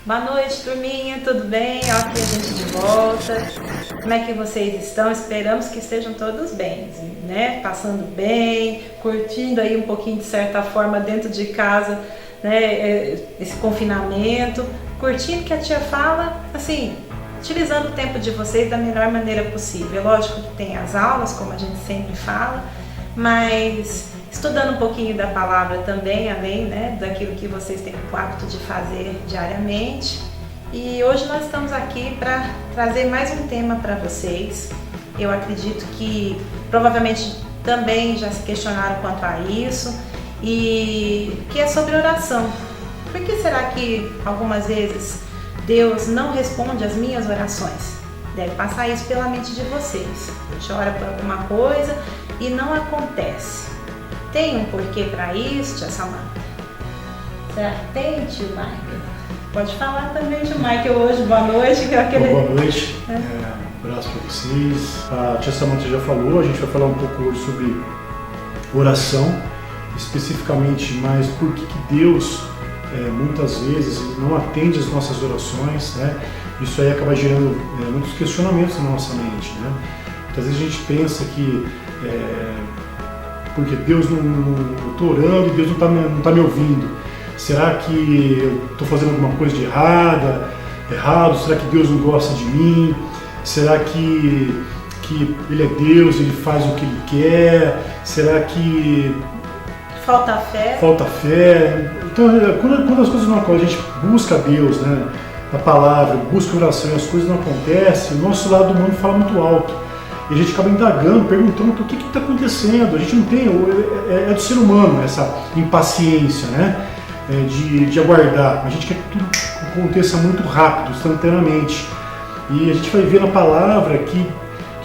Boa noite, turminha, tudo bem? Ó, aqui a gente de volta. Como é que vocês estão? Esperamos que estejam todos bem, né? Passando bem, curtindo aí um pouquinho de certa forma dentro de casa, né? Esse confinamento, curtindo que a tia fala, assim, utilizando o tempo de vocês da melhor maneira possível. Lógico que tem as aulas, como a gente sempre fala, mas estudando um pouquinho da palavra também, além, né, daquilo que vocês têm o hábito de fazer diariamente. E hoje nós estamos aqui para trazer mais um tema para vocês. Eu acredito que provavelmente também já se questionaram quanto a isso, e que é sobre oração. Por que será que algumas vezes Deus não responde às minhas orações? Deve passar isso pela mente de vocês. A gente ora por alguma coisa e não acontece. Tem um porquê para isso, tia Samanta? Será que tem, tio Michael? Pode falar também, tio Michael, hoje. Boa noite. Boa noite. Um abraço para vocês. A tia Samanta já falou, a gente vai falar um pouco hoje sobre oração, especificamente, mas por que Deus muitas vezes não atende as nossas orações, né? Isso aí acaba gerando muitos questionamentos na nossa mente, né? Muitas vezes a gente pensa que porque Deus eu estou orando e Deus não tá me ouvindo. Será que eu estou fazendo alguma coisa de errado? Será que Deus não gosta de mim? Será que Ele é Deus, Ele faz o que Ele quer? Será que falta fé? Falta fé. Então, quando as coisas não acontecem, a gente busca Deus, né, na palavra, busca oração e as coisas não acontecem, o nosso lado humano fala muito alto. E a gente acaba indagando, perguntando o que está acontecendo. A gente não tem, é do ser humano essa impaciência, né, de aguardar. A gente quer que tudo aconteça muito rápido, instantaneamente. E a gente vai ver na palavra que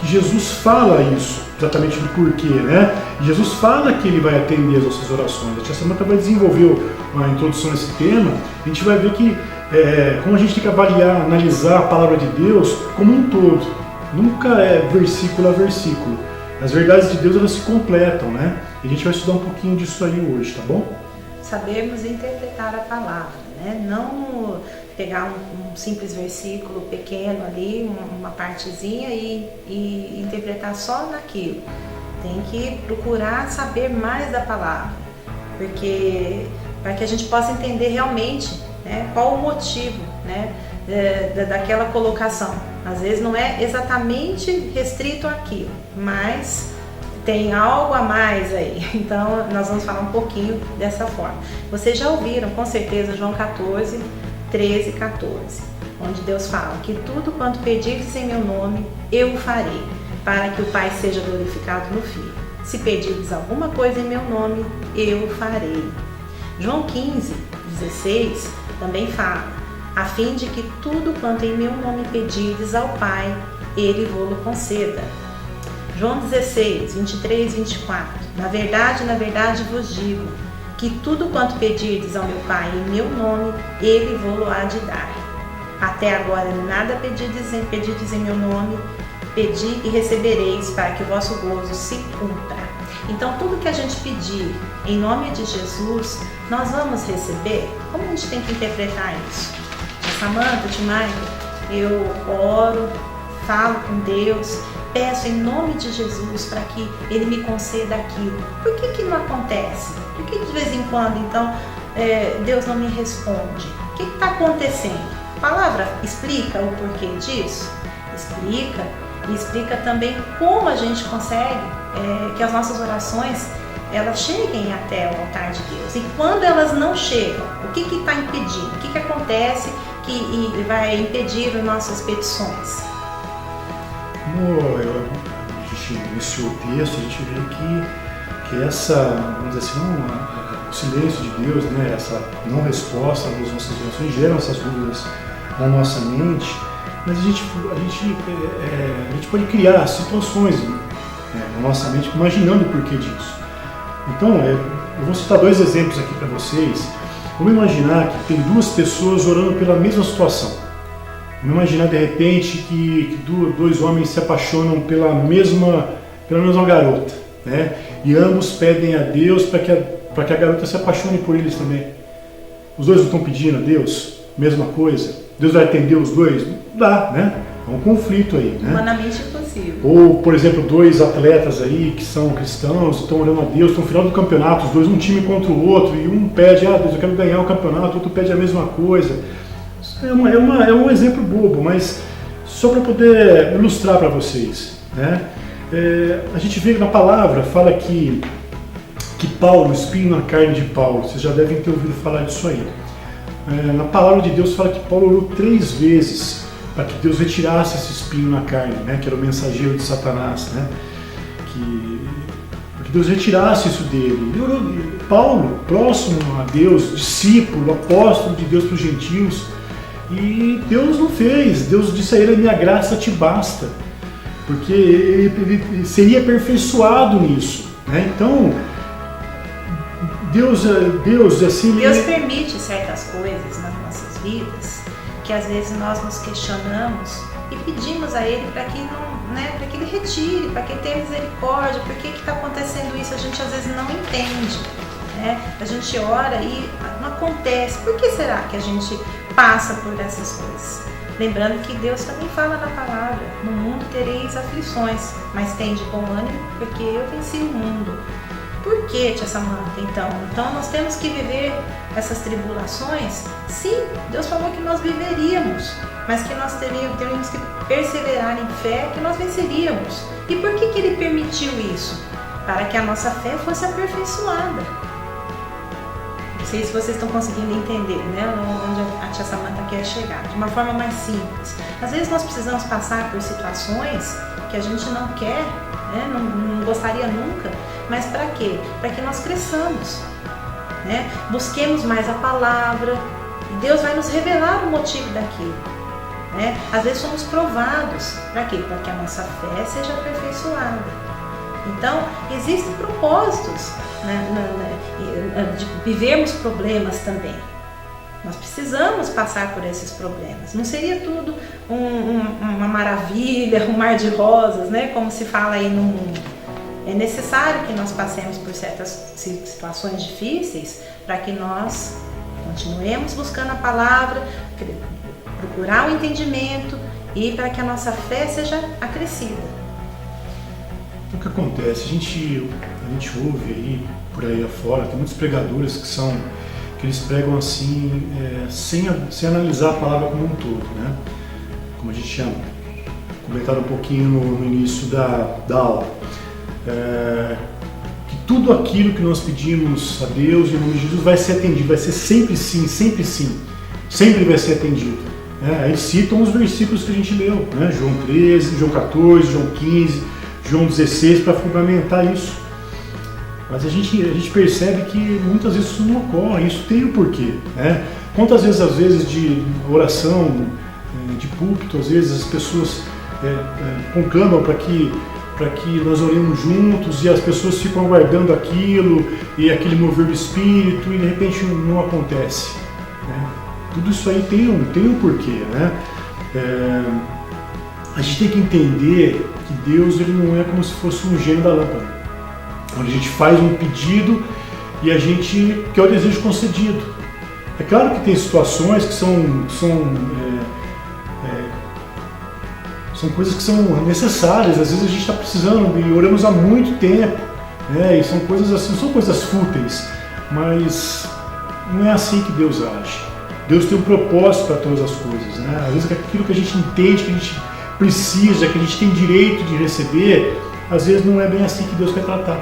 Jesus fala isso, exatamente do porquê, né? E Jesus fala que Ele vai atender as nossas orações. A tia Samanta vai desenvolver uma introdução nesse tema. A gente vai ver que como a gente tem que avaliar, analisar a palavra de Deus como um todo. Nunca é versículo a versículo. As verdades de Deus, elas se completam, né? E a gente vai estudar um pouquinho disso aí hoje, tá bom? Sabermos interpretar a palavra, né? Não pegar um simples versículo pequeno ali, uma partezinha e interpretar só naquilo. Tem que procurar saber mais da palavra, porque para que a gente possa entender realmente, né, qual o motivo, né, daquela colocação. Às vezes não é exatamente restrito àquilo, mas tem algo a mais aí. Então nós vamos falar um pouquinho dessa forma. Vocês já ouviram com certeza João 14, 13 e 14, onde Deus fala que tudo quanto pedirdes em meu nome, eu o farei, para que o Pai seja glorificado no Filho. Se pedirdes alguma coisa em meu nome, eu o farei. João 15, 16 também fala, a fim de que tudo quanto em meu nome pedirdes ao Pai, Ele vô-lo conceda. João 16, 23 e 24, na verdade vos digo, que tudo quanto pedirdes ao meu Pai em meu nome, Ele vô-lo há de dar. Até agora nada pedirdes em meu nome, pedi e recebereis, para que o vosso gozo se cumpra. Então tudo que a gente pedir em nome de Jesus, nós vamos receber. Como a gente tem que interpretar isso? Samanta, tio Michael, eu oro, falo com Deus, peço em nome de Jesus para que Ele me conceda aquilo. Por que não acontece? Por que de vez em quando, então, Deus não me responde? O que está acontecendo? A palavra explica o porquê disso? Explica, e explica também como a gente consegue que as nossas orações elas cheguem até o altar de Deus. E quando elas não chegam, o que está impedindo? O que acontece que vai impedir as nossas petições? Como a gente iniciou o texto, a gente vê que essa, vamos dizer assim, o silêncio de Deus, né, essa não resposta das nossas orações geram essas dúvidas na nossa mente, mas a gente pode criar situações na nossa mente imaginando o porquê disso. Então, eu vou citar dois exemplos aqui para vocês. Vamos imaginar que tem duas pessoas orando pela mesma situação. Vamos imaginar de repente que dois homens se apaixonam pela mesma garota, né? E ambos pedem a Deus para que a garota se apaixone por eles também. Os dois não estão pedindo a Deus mesma coisa? Deus vai atender os dois? Não dá, né? É um conflito aí, né? Humanamente impossível. Ou, por exemplo, dois atletas aí que são cristãos, estão orando a Deus, estão no final do campeonato, os dois, um time contra o outro, e um pede, Deus, eu quero ganhar o campeonato, o outro pede a mesma coisa. É um exemplo bobo, mas só para poder ilustrar para vocês, né? A gente vê na palavra, fala que Paulo, o espinho na carne de Paulo, vocês já devem ter ouvido falar disso aí. Na palavra de Deus fala que Paulo orou 3 vezes para que Deus retirasse esse espinho na carne, né? Que era o mensageiro de Satanás, né? Para que Deus retirasse isso dele. Ele orou, Paulo, próximo a Deus, discípulo, apóstolo de Deus para os gentios, e Deus não fez. Deus disse a ele, minha graça te basta, porque ele seria aperfeiçoado nisso, né? Então, Deus assim... Deus permite certas coisas nas nossas vidas que às vezes nós nos questionamos e pedimos a Ele para que, para que Ele retire, para que Ele tenha misericórdia. Por que está acontecendo isso? A gente às vezes não entende, né? A gente ora e não acontece. Por que será que a gente passa por essas coisas? Lembrando que Deus também fala na palavra, no mundo tereis aflições, mas tende bom ânimo, porque eu venci o mundo. Por que, tia Samanta, então? Então nós temos que viver essas tribulações? Sim, Deus falou que nós viveríamos, mas que nós teríamos que perseverar em fé, que nós venceríamos. E por que Ele permitiu isso? Para que a nossa fé fosse aperfeiçoada. Não sei se vocês estão conseguindo entender, né, onde a tia Samanta quer chegar, de uma forma mais simples. Às vezes nós precisamos passar por situações que a gente não quer, né, não gostaria nunca, mas para quê? Para que nós cresçamos, né? Busquemos mais a palavra, e Deus vai nos revelar o motivo daquilo, né? Às vezes somos provados, para quê? Para que a nossa fé seja aperfeiçoada. Então, existem propósitos, né, de vivermos problemas também. Nós precisamos passar por esses problemas. Não seria tudo uma maravilha, um mar de rosas, né? Como se fala aí no mundo. É necessário que nós passemos por certas situações difíceis para que nós continuemos buscando a palavra, procurar o entendimento e para que a nossa fé seja acrescida. O que acontece? A gente ouve aí, por aí afora, tem muitos pregadores que eles pregam assim, sem analisar a palavra como um todo, né? Como a gente tinha comentado um pouquinho no início da aula. Que tudo aquilo que nós pedimos a Deus em nome de Jesus vai ser atendido, vai ser sempre sim, sempre vai ser atendido. Aí citam os versículos que a gente leu, né? João 13, João 14, João 15, João 16, para fundamentar isso. Mas a gente percebe que muitas vezes isso não ocorre, isso tem um porquê, né? Quantas vezes, de oração, de púlpito, às vezes as pessoas conclamam para que nós oremos juntos e as pessoas ficam aguardando aquilo e aquele mover do Espírito e de repente não acontece, né? Tudo isso aí tem um porquê, né? A gente tem que entender que Deus ele não é como se fosse um gênio da lâmpada, onde a gente faz um pedido e a gente quer o desejo concedido. É claro que tem situações que são coisas que são necessárias, às vezes a gente está precisando e oramos há muito tempo, né? E são coisas assim, são coisas fúteis, mas não é assim que Deus age. Deus tem um propósito para todas as coisas, né? Às vezes aquilo que a gente entende, que a gente precisa, que a gente tem direito de receber, às vezes não é bem assim que Deus quer tratar.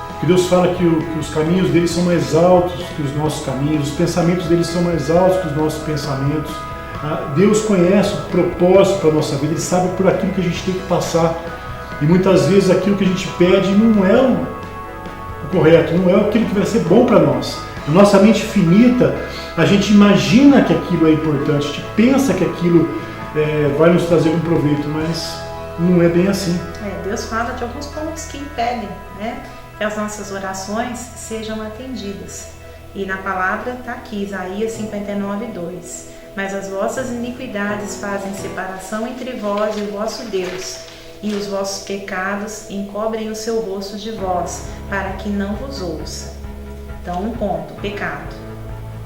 Porque Deus fala que os caminhos dele são mais altos que os nossos caminhos, os pensamentos dele são mais altos que os nossos pensamentos. Deus conhece o propósito para a nossa vida, Ele sabe por aquilo que a gente tem que passar. E muitas vezes aquilo que a gente pede não é o correto, não é aquilo que vai ser bom para nós. Na nossa mente finita, a gente imagina que aquilo é importante, a gente pensa que aquilo vai nos trazer um proveito, mas não é bem assim. Deus fala de alguns pontos que impedem, né, que as nossas orações sejam atendidas. E na palavra está aqui, Isaías 59:2. Mas as vossas iniquidades fazem separação entre vós e o vosso Deus, e os vossos pecados encobrem o seu rosto de vós, para que não vos ouça. Então, um ponto, pecado.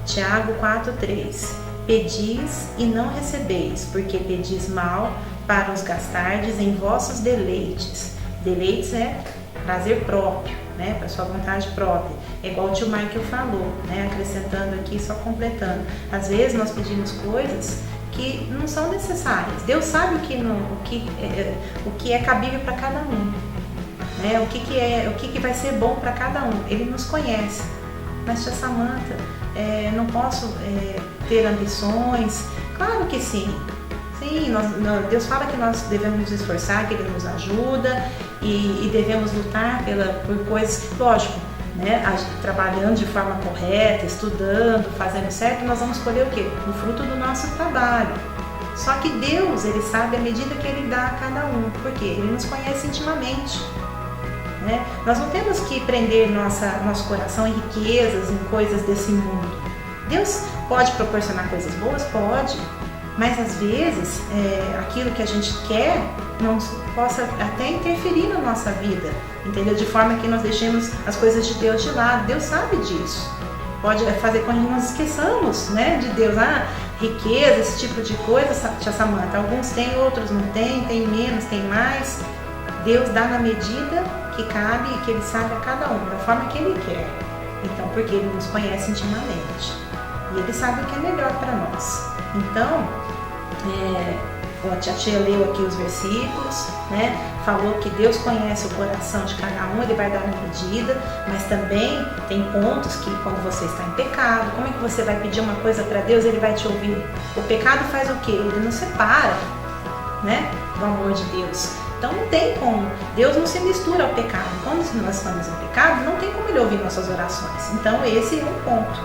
Tiago 4:3. pedis e não recebeis, porque pedis mal para os gastardes em vossos deleites. Deleites é prazer próprio, né, para sua vontade própria. É igual o tio Michael falou, né, acrescentando aqui, só completando. Às vezes nós pedimos coisas que não são necessárias. Deus sabe o que é cabível para cada um, né, o que vai ser bom para cada um. Ele nos conhece. Mas, tia Samanta, não posso ter ambições? Claro que sim. Sim, Deus fala que nós devemos nos esforçar, que Ele nos ajuda e devemos lutar por coisas, lógico, né? Trabalhando de forma correta, estudando, fazendo certo, nós vamos colher o quê? O fruto do nosso trabalho. Só que Deus, Ele sabe a medida que Ele dá a cada um, porque Ele nos conhece intimamente. Né? Nós não temos que prender nosso coração em riquezas, em coisas desse mundo. Deus pode proporcionar coisas boas? Pode. Mas às vezes aquilo que a gente quer não possa até interferir na nossa vida, entendeu? De forma que nós deixemos as coisas de Deus de lado. Deus sabe disso. Pode fazer com que nós esqueçamos, né, de Deus. Riqueza, esse tipo de coisa, tia Samanta, alguns têm, outros não têm, tem menos, tem mais. Deus dá na medida que cabe e que Ele sabe a cada um, da forma que Ele quer. Então, porque Ele nos conhece intimamente. E Ele sabe o que é melhor para nós. Então, a tia leu aqui os versículos, né? Falou que Deus conhece o coração de cada um, Ele vai dar na medida, mas também tem pontos que quando você está em pecado, como é que você vai pedir uma coisa para Deus e Ele vai te ouvir? O pecado faz o quê? Ele nos separa, né, do amor de Deus. Então não tem como, Deus não se mistura ao pecado. Quando nós estamos em pecado, não tem como Ele ouvir nossas orações. Então esse é um ponto,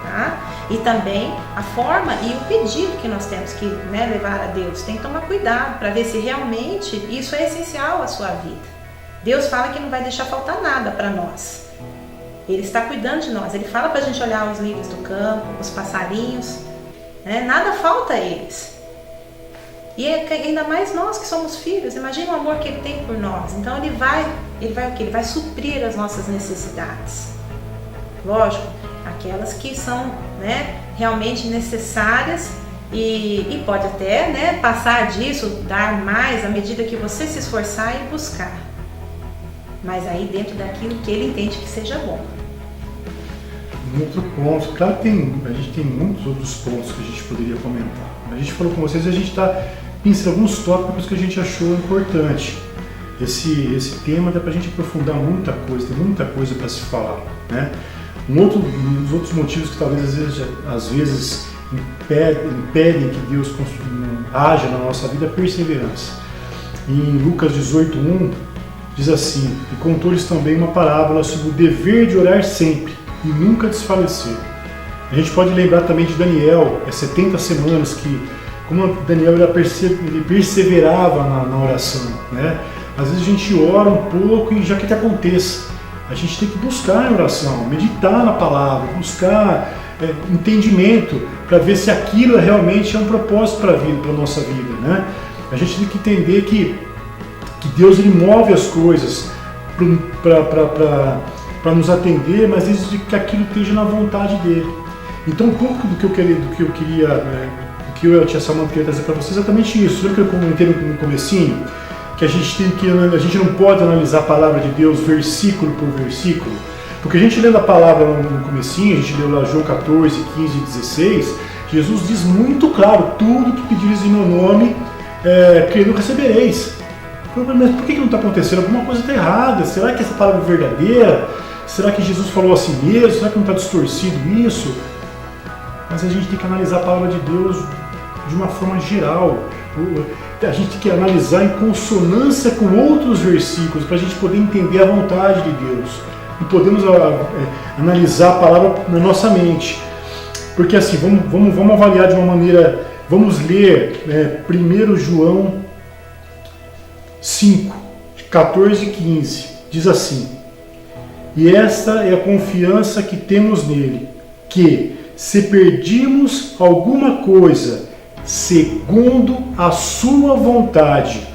tá? E também a forma e o pedido que nós temos que, né, levar a Deus. Tem que tomar cuidado para ver se realmente isso é essencial à sua vida. Deus fala que não vai deixar faltar nada para nós. Ele está cuidando de nós. Ele fala para a gente olhar os lírios do campo, os passarinhos, né? Nada falta a eles. E ainda mais nós que somos filhos, imagina o amor que Ele tem por nós. Então Ele vai o quê? Ele vai suprir as nossas necessidades. Lógico, aquelas que são, né, realmente necessárias e pode até, né, passar disso, dar mais à medida que você se esforçar e buscar. Mas aí dentro daquilo que Ele entende que seja bom. Um outro ponto, claro que a gente tem muitos outros pontos que a gente poderia comentar. A gente falou com vocês e a gente está pincelando alguns tópicos que a gente achou importante. Esse tema dá para a gente aprofundar muita coisa, tem muita coisa para se falar, né? Um dos outros motivos que talvez às vezes impedem que Deus haja na nossa vida é a perseverança. Em Lucas 18:1 diz assim: e contou-lhes também uma parábola sobre o dever de orar sempre e nunca desfalecer. A gente pode lembrar também de Daniel, 70 semanas, que como Daniel ele perseverava na oração, né? Às vezes a gente ora um pouco e já quer que aconteça. A gente tem que buscar a oração, meditar na palavra, buscar entendimento para ver se aquilo realmente é um propósito para a nossa vida, né? A gente tem que entender que Deus ele move as coisas para nos atender, mas desde que aquilo esteja na vontade dele. Então um pouco do que eu e a tia Samanta queria trazer para vocês é exatamente isso. Lembra que eu comentei no comecinho? Que a gente não pode analisar a palavra de Deus versículo por versículo, porque a gente lendo a palavra no comecinho, a gente leu lá João 14, 15 e 16, Jesus diz muito claro: tudo que pedires em meu nome, crendo recebereis. Mas por que não está acontecendo? Alguma coisa está errada. Será que essa palavra é verdadeira? Será que Jesus falou assim mesmo? Será que não está distorcido isso? Mas a gente tem que analisar a palavra de Deus de uma forma geral. A gente tem que analisar em consonância com outros versículos para a gente poder entender a vontade de Deus. E podemos analisar a palavra na nossa mente. Porque assim, vamos avaliar de uma maneira. Vamos ler 1 João 5, 14 e 15. Diz assim: e esta é a confiança que temos nele, que se perdirmos alguma coisa segundo a sua vontade,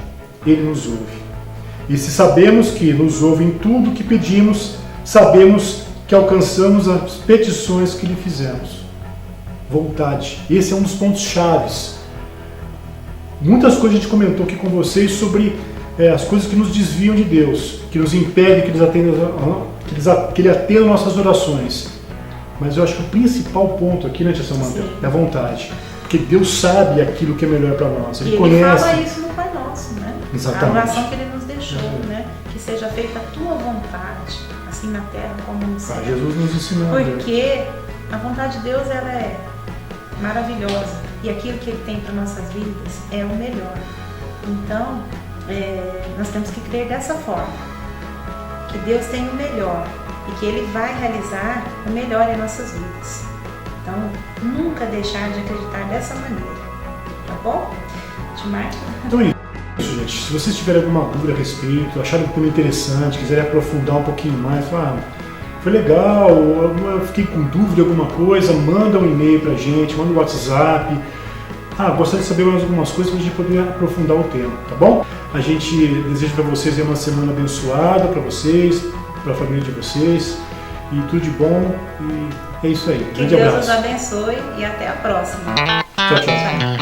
Ele nos ouve. E se sabemos que nos ouve em tudo que pedimos, sabemos que alcançamos as petições que lhe fizemos. vontade. Esse é um dos pontos chaves. Muitas coisas a gente comentou aqui com vocês sobre as coisas que nos desviam de Deus, que nos impedem que Ele atenda nossas orações. Mas eu acho que o principal ponto aqui, né, Tia Samanta, é a vontade. Porque Deus sabe aquilo que é melhor para nós. Ele conhece. Fala isso no Pai Nosso, né? Exatamente. A oração que Ele nos deixou, né? Que seja feita a tua vontade, assim na terra como no céu. Jesus nos ensinou. Porque a vontade de Deus, ela é maravilhosa. E aquilo que Ele tem para nossas vidas é o melhor. Então, nós temos que crer dessa forma. Que Deus tem o melhor. E que Ele vai realizar o melhor em nossas vidas. Então, nunca deixar de acreditar dessa maneira. Tá bom? Timar? Então é isso, gente. Se vocês tiverem alguma dúvida a respeito, acharem o tema interessante, quiserem aprofundar um pouquinho mais, foi legal, eu fiquei com dúvida de alguma coisa, manda um e-mail pra gente, manda um WhatsApp. Gostaria de saber mais algumas coisas para a gente poder aprofundar o tema, tá bom? A gente deseja para vocês uma semana abençoada, para vocês, para a família de vocês, e tudo de bom, e é isso aí. Que Deus nos abençoe e até a próxima. Tchau, tchau.